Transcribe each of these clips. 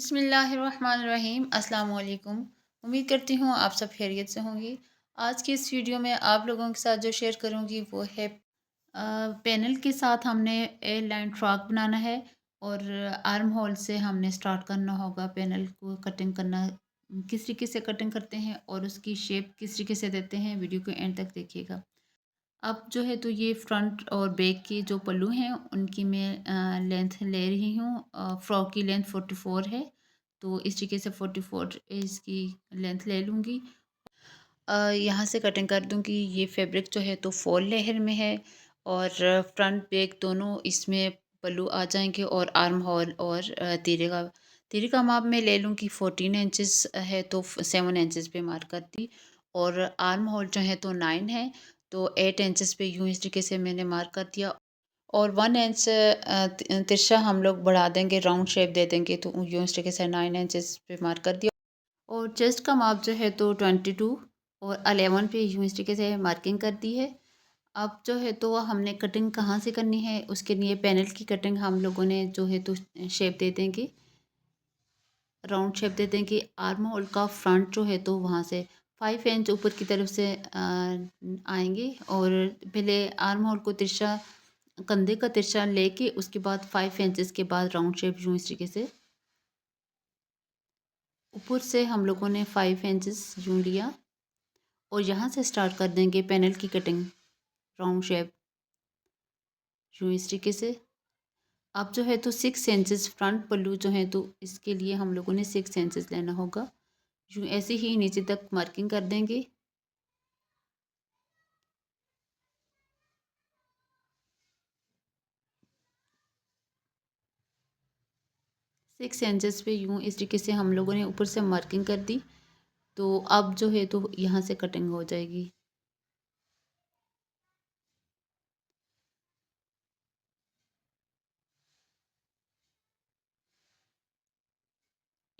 बिस्मिल्लाहिर्रहमानिर्रहीम अस्सलाम वालेकुम। उम्मीद करती हूँ आप सब खैरियत से होंगी। आज की इस वीडियो में आप लोगों के साथ जो शेयर करूँगी वो है पैनल के साथ हमने एयर लाइन फ्रॉक बनाना है और आर्म होल से हमने स्टार्ट करना होगा पैनल को कटिंग करना। किस तरीके से कटिंग करते हैं और उसकी शेप किस तरीके से देते हैं, वीडियो को एंड तक देखिएगा। अब जो है तो ये फ्रंट और बैक के जो पल्लू हैं उनकी मैं लेंथ ले रही हूँ। फ्रॉक की लेंथ 44 है, तो इस तरीके से 44 इसकी लेंथ ले लूँगी। यहाँ से कटिंग कर दूँगी। ये फैब्रिक जो है तो फॉल लेयर में है और फ्रंट बैक दोनों इसमें पल्लू आ जाएंगे और आर्म होल और तीरे का माप मैं ले लूँगी। 14 इंचज़ है तो 7 इंचज़ पे मार्क कर दी और आर्म होल जो है तो 9 है, तो 8 इंचज़ पे यूँ इस तरीके से मैंने मार्क कर दिया और 1 इंच तिरछा हम लोग बढ़ा देंगे, राउंड शेप दे देंगे, तो यूँ इस तरीके से 9 इंचज़ पे मार्क कर दिया। और चेस्ट का माप जो है तो 22 और 11 पे यूँ इस तरीके से मार्किंग कर दी है। अब जो है तो हमने कटिंग कहाँ से करनी है, उसके लिए पैनल की कटिंग हम लोगों ने जो है तो शेप दे देंगे, राउंड शेप दे देंगे। आर्म होल का फ्रंट जो है तो वहाँ से 5 इंच ऊपर की तरफ से आएंगे और पहले आर्म होल को तिरछा, कंधे का तिरछा लेके उसके बाद 5 इंचज़ के बाद राउंड शेप यूँ इस तरीके से ऊपर से हम लोगों ने 5 इंचज़ यूँ लिया और यहाँ से स्टार्ट कर देंगे पैनल की कटिंग, राउंड शेप यूँ इस तरीके से। अब जो है तो 6 इंचज़ फ्रंट पल्लू जो है तो इसके लिए हम लोगों ने 6 इंचज़ लेना होगा। यूँ ऐसे ही नीचे तक मार्किंग कर देंगे। 6 इंचज़ पे यूँ इस तरीके से हम लोगों ने ऊपर से मार्किंग कर दी, तो अब जो है तो यहाँ से कटिंग हो जाएगी।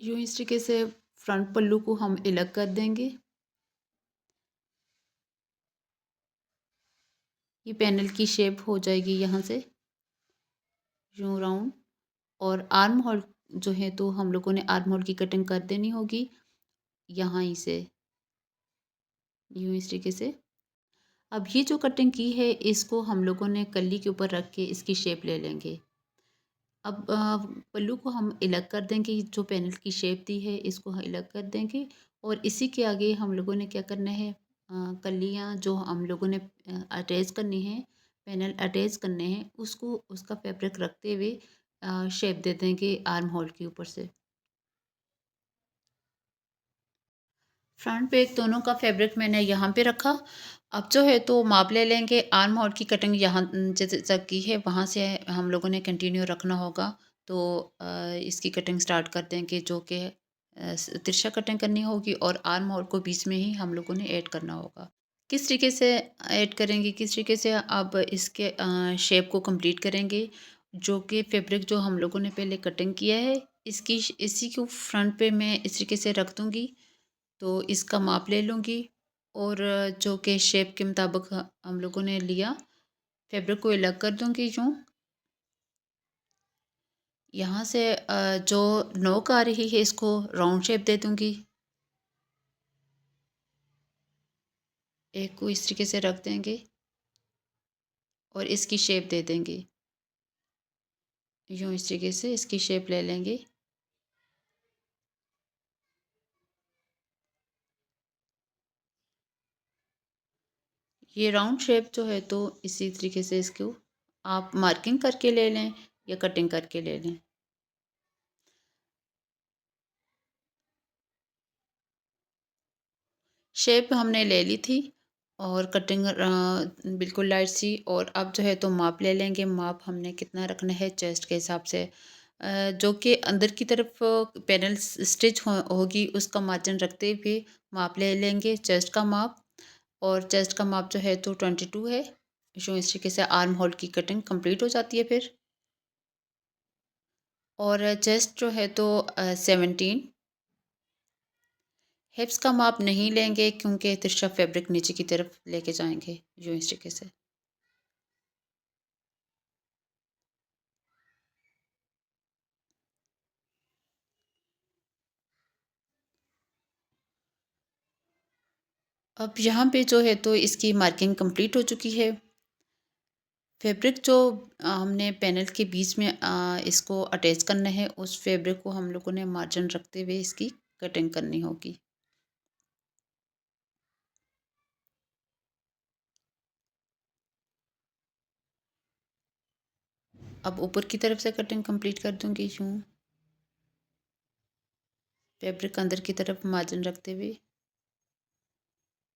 यूँ इस तरीके से फ्रंट पल्लू को हम अलग कर देंगे। ये पैनल की शेप हो जाएगी यहाँ से यूँ राउंड। और आर्म होल जो है तो हम लोगों ने आर्म होल की कटिंग कर देनी होगी यहाँ ही से यूँ इस तरीके से। अब ये जो कटिंग की है इसको हम लोगों ने कली के ऊपर रख के इसकी शेप ले लेंगे। अब पल्लू को हम अलग कर देंगे, जो पैनल की शेप दी है इसको अलग कर देंगे और इसी के आगे हम लोगों ने क्या करना है, कलियाँ जो हम लोगों ने अटैच करनी है, पैनल अटैच करने हैं, उसको उसका फैब्रिक रखते हुए शेप दे देंगे आर्म होल के ऊपर से। फ्रंट बैक दोनों का फैब्रिक मैंने यहाँ पे रखा। अब जो है तो माप ले लेंगे। आर्म होल की कटिंग यहाँ जैसे तक की है वहाँ से हम लोगों ने कंटिन्यू रखना होगा, तो इसकी कटिंग स्टार्ट कर देंगे, जो कि तिरछा कटिंग करनी होगी और आर्म होल को बीच में ही हम लोगों ने ऐड करना होगा। किस तरीके से ऐड करेंगे, किस तरीके से अब इसके शेप को कंप्लीट करेंगे, जो कि फैब्रिक जो हम लोगों ने पहले कटिंग किया है इसकी इसी को फ्रंट पे मैं इस तरीके से रख दूँगी, तो इसका माप ले लूँगी और जो कि शेप के मुताबिक हम लोगों ने लिया, फैब्रिक को अलग कर दूँगी यूँ। यहाँ से जो नोक आ रही है इसको राउंड शेप दे दूँगी। एक को इस तरीके से रख देंगे और इसकी शेप दे देंगे। यूँ इस तरीके से इसकी शेप ले लेंगे। ये राउंड शेप जो है तो इसी तरीके से इसको आप मार्किंग करके ले लें या कटिंग करके ले लें। शेप हमने ले ली थी और कटिंग बिल्कुल लाइट सी, और अब जो है तो माप ले लेंगे। माप हमने कितना रखना है चेस्ट के हिसाब से, जो कि अंदर की तरफ पैनल स्टिच होगी उसका मार्जिन रखते हुए माप ले लेंगे चेस्ट का माप। और चेस्ट का माप जो है तो 22 है। जो इस तरीके से आर्म होल की कटिंग कंप्लीट हो जाती है फिर। और चेस्ट जो है तो 17। हिप्स का माप नहीं लेंगे क्योंकि तिरछा फैब्रिक नीचे की तरफ लेके जाएंगे यूँ इस तरीके से। अब यहाँ पे जो है तो इसकी मार्किंग कंप्लीट हो चुकी है। फैब्रिक जो हमने पैनल के बीच में इसको अटैच करना है, उस फैब्रिक को हम लोगों ने मार्जिन रखते हुए इसकी कटिंग करनी होगी। अब ऊपर की तरफ से कटिंग कंप्लीट कर दूंगी यूँ, फैब्रिक अंदर की तरफ मार्जिन रखते हुए।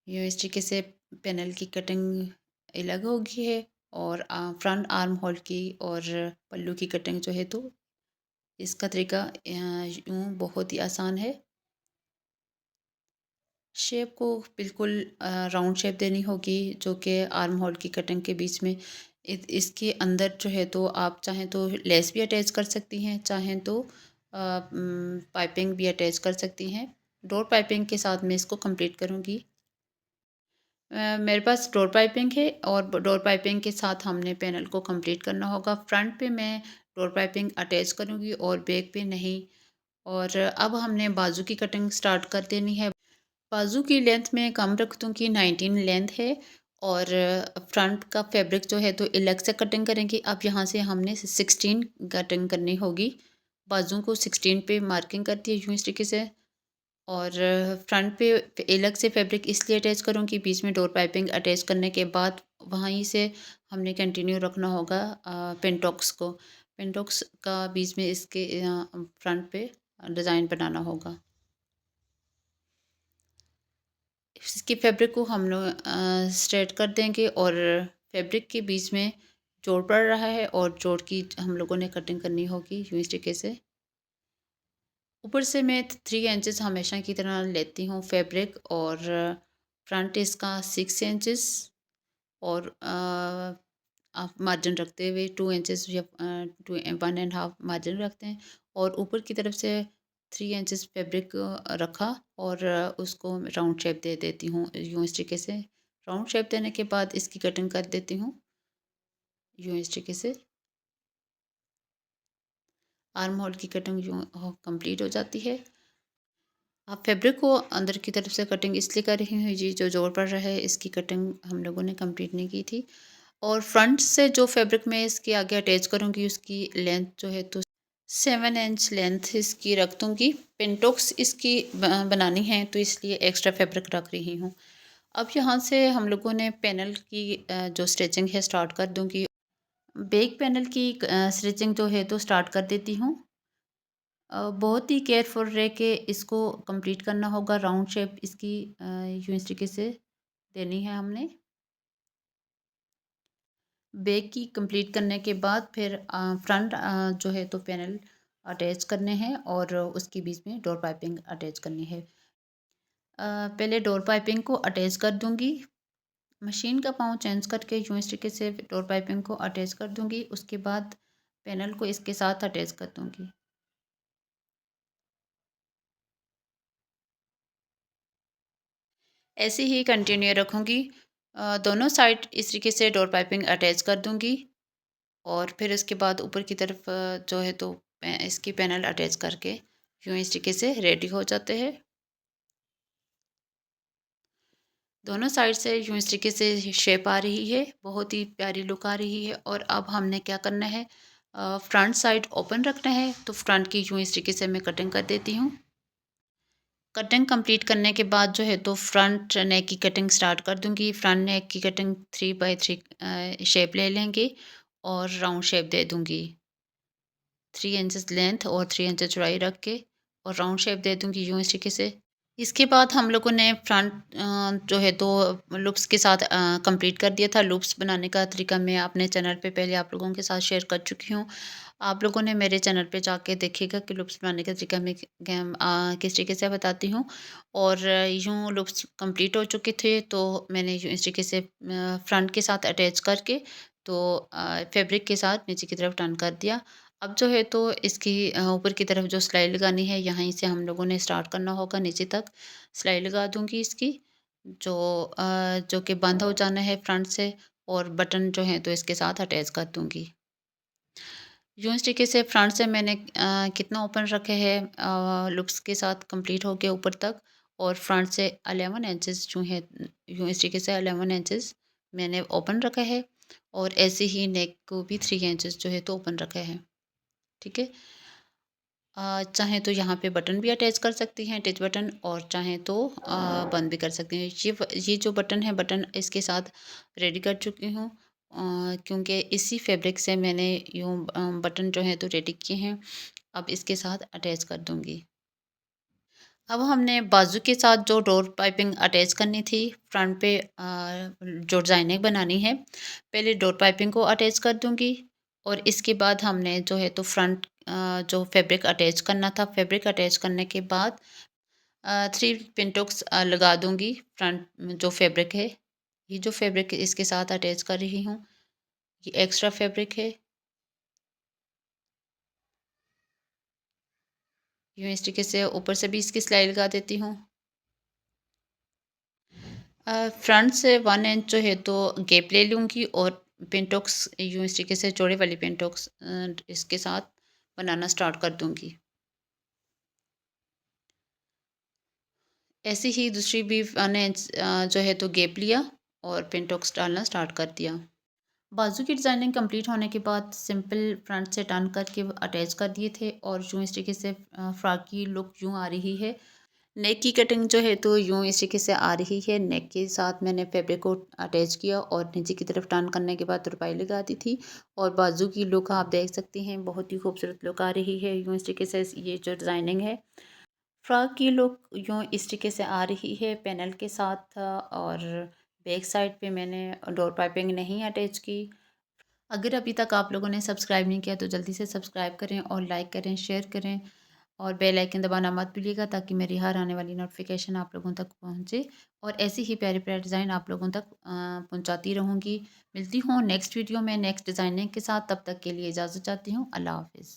यूँ इस तरीके से पैनल की कटिंग अलग हो गई है और फ्रंट आर्म होल की और पल्लू की कटिंग जो है तो इसका तरीका यूँ बहुत ही आसान है। शेप को बिल्कुल राउंड शेप देनी होगी, जो कि आर्म होल की कटिंग के बीच में इसके अंदर जो है तो आप चाहें तो लेस भी अटैच कर सकती हैं, चाहें तो पाइपिंग भी अटैच कर सकती हैं। डोर पाइपिंग के साथ मैं इसको कंप्लीट करूँगी। मेरे पास डोर पाइपिंग है और डोर पाइपिंग के साथ हमने पैनल को कंप्लीट करना होगा। फ्रंट पे मैं डोर पाइपिंग अटैच करूँगी और बैक पे नहीं। और अब हमने बाजू की कटिंग स्टार्ट कर देनी है। बाजू की लेंथ मैं कम रख दूँगी, 19 लेंथ है और फ्रंट का फैब्रिक जो है तो अलग से कटिंग करेंगे। अब यहाँ से हमने 16 कटिंग करनी होगी। बाजू को 16 पे मार्किंग करती है यूँ इस तरीके से और फ्रंट पे अलग से फैब्रिक इसलिए अटैच करूँगी, बीच में डोर पाइपिंग अटैच करने के बाद वहीं से हमने कंटिन्यू रखना होगा पेंटॉक्स को। पेंटॉक्स का बीच में इसके फ्रंट पे डिज़ाइन बनाना होगा। इसकी फैब्रिक को हम लोग स्ट्रेट कर देंगे और फैब्रिक के बीच में जोड़ पड़ रहा है और जोड़ की हम लोगों ने कटिंग करनी होगी यूँ इस तरीके से। ऊपर से मैं 3 इंचेस हमेशा की तरह लेती हूँ फैब्रिक और फ्रंट इसका 6 इंचेस और आप मार्जिन रखते हुए 2 इंचेस या 1.5 मार्जिन रखते हैं और ऊपर की तरफ से 3 इंचेस फैब्रिक रखा और उसको राउंड शेप दे देती हूँ यूँ इस तरीके से। राउंड शेप देने के बाद इसकी कटिंग कर देती हूँ यूँ इस तरीके से। आर्म होल की कटिंग यूँ कंप्लीट हो जाती है। आप फैब्रिक को अंदर की तरफ से कटिंग इसलिए कर रही हूँ जी, जो जोड़ पड़ रहा है इसकी कटिंग हम लोगों ने कंप्लीट नहीं की थी। और फ्रंट से जो फैब्रिक मैं इसके आगे अटैच करूँगी उसकी लेंथ जो है तो 7 इंच लेंथ इसकी रख दूँगी। पेंटॉक्स इसकी बनानी है तो इसलिए एक्स्ट्रा फैब्रिक रख रही हूँ। अब यहाँ से हम लोगों ने पैनल की जो स्टिचिंग है स्टार्ट कर दूँगी। बैक पैनल की स्टिचिंग जो है तो स्टार्ट कर देती हूँ। बहुत ही केयरफुल रह के इसको कंप्लीट करना होगा। राउंड शेप इसकी यूँ इस तरीके से देनी है हमने। बैक की कंप्लीट करने के बाद फिर फ्रंट जो है तो पैनल अटैच करने हैं और उसके बीच में डोर पाइपिंग अटैच करनी है। पहले डोर पाइपिंग को अटैच कर दूंगी। मशीन का पाँव चेंज करके यूँ इस तरीके से डोर पाइपिंग को अटैच कर दूंगी। उसके बाद पैनल को इसके साथ अटैच कर दूंगी। ऐसे ही कंटिन्यू रखूँगी। दोनों साइड इस तरीके से डोर पाइपिंग अटैच कर दूँगी और फिर इसके बाद ऊपर की तरफ जो है तो इसकी पैनल अटैच करके यूँ इस तरीके से रेडी हो जाते हैं। दोनों साइड से यूँ इस तरीके से शेप आ रही है, बहुत ही प्यारी लुक आ रही है। और अब हमने क्या करना है, फ्रंट साइड ओपन रखना है तो फ्रंट की यूँ इस तरीके से मैं कटिंग कर देती हूँ। कटिंग कंप्लीट करने के बाद जो है तो फ्रंट नेक की कटिंग स्टार्ट कर दूंगी। फ्रंट नेक की कटिंग 3 बाय 3 शेप ले लेंगे और राउंड शेप दे दूंगी। 3 इंचेस लेंथ और 3 इंचेस चौड़ाई रख के और राउंड शेप दे दूंगी यूँ इस तरीके से। इसके बाद हम लोगों ने फ्रंट जो है तो लूप्स के साथ कंप्लीट कर दिया था। लूप्स बनाने का तरीका मैं अपने चैनल पे पहले आप लोगों के साथ शेयर कर चुकी हूँ। आप लोगों ने मेरे चैनल पे जाके देखिएगा कि लूप्स बनाने का तरीका मैं किस तरीके से बताती हूँ। और यूँ लूप्स कंप्लीट हो चुके थे तो मैंने यूँ इस तरीके से फ्रंट के साथ अटैच करके तो फैब्रिक के साथ नीचे की तरफ टर्न कर दिया। अब जो है तो इसकी ऊपर की तरफ जो सिलाई लगानी है यहीं से हम लोगों ने स्टार्ट करना होगा। नीचे तक सिलाई लगा दूंगी इसकी, जो कि बंद हो जाना है फ्रंट से। और बटन जो है तो इसके साथ अटैच कर दूंगी। यूँ इस तरीके से फ्रंट से मैंने कितना ओपन रखे हैं लुप्स के साथ कंप्लीट हो गया ऊपर तक। और फ्रंट से 11 इंचेस जो है यूँ इस तरीके से 11 इंचेस मैंने ओपन रखा है और ऐसे ही नेक को भी 3 इंचेस जो है तो ओपन रखा है। ठीक है। चाहें तो यहाँ पे बटन भी अटैच कर सकती हैं, अटैच बटन, और चाहें तो बंद भी कर सकती हैं। ये जो बटन है, बटन इसके साथ रेडी कर चुकी हूँ, क्योंकि इसी फैब्रिक से मैंने यूँ बटन जो है तो रेडी किए हैं। अब इसके साथ अटैच कर दूँगी। अब हमने बाजू के साथ जो डोर पाइपिंग अटैच करनी थी फ्रंट पे, जो डिज़ाइनिंग बनानी है, पहले डोर पाइपिंग को अटैच कर दूंगी और इसके बाद हमने जो है तो फ्रंट जो फैब्रिक अटैच करना था, फैब्रिक अटैच करने के बाद 3 पिन टुक्स लगा दूंगी फ्रंट में जो फैब्रिक है। ये जो फैब्रिक इसके साथ अटैच कर रही हूँ, ये एक्स्ट्रा फैब्रिक है। यूँ इस तरीके से ऊपर से भी इसकी सिलाई लगा देती हूँ। फ्रंट से 1 इंच जो है तो गैप ले लूँगी और पिन-टुक्स यूँ इस तरीके से चौड़े वाली पिन-टुक्स इसके साथ बनाना स्टार्ट कर दूँगी। ऐसे ही दूसरी भी 1 इंच जो है तो गैप लिया और पिन-टुक्स डालना स्टार्ट कर दिया। बाजू की डिज़ाइनिंग कंप्लीट होने के बाद सिंपल फ्रंट से टर्न करके अटैच कर दिए थे और यूँ इस तरीके से फ्रॉक की लुक यूँ आ रही है। नेक की कटिंग जो है तो यूँ इस तरीके से आ रही है। नेक के साथ मैंने फैब्रिक को अटैच किया और नीचे की तरफ टर्न करने के बाद तुरपाई लगा दी थी और बाजू की लुक आप देख सकती हैं, बहुत ही खूबसूरत लुक आ रही है। यूँ इस तरीके से ये जो डिज़ाइनिंग है, फ्रॉक की लुक यूँ इस तरीके से आ रही है पैनल के साथ। और बैक साइड पे मैंने डोर पाइपिंग नहीं अटैच की। अगर अभी तक आप लोगों ने सब्सक्राइब नहीं किया तो जल्दी से सब्सक्राइब करें और लाइक करें, शेयर करें और बेल आइकन दबाना मत भूलिएगा, ताकि मेरी हर आने वाली नोटिफिकेशन आप लोगों तक पहुंचे और ऐसी ही प्यारे प्यारे डिज़ाइन आप लोगों तक पहुंचाती रहूँगी। मिलती हूँ नेक्स्ट वीडियो में नेक्स्ट डिज़ाइनिंग के साथ। तब तक के लिए इजाज़त चाहती हूँ। अल्लाह हाफिज़।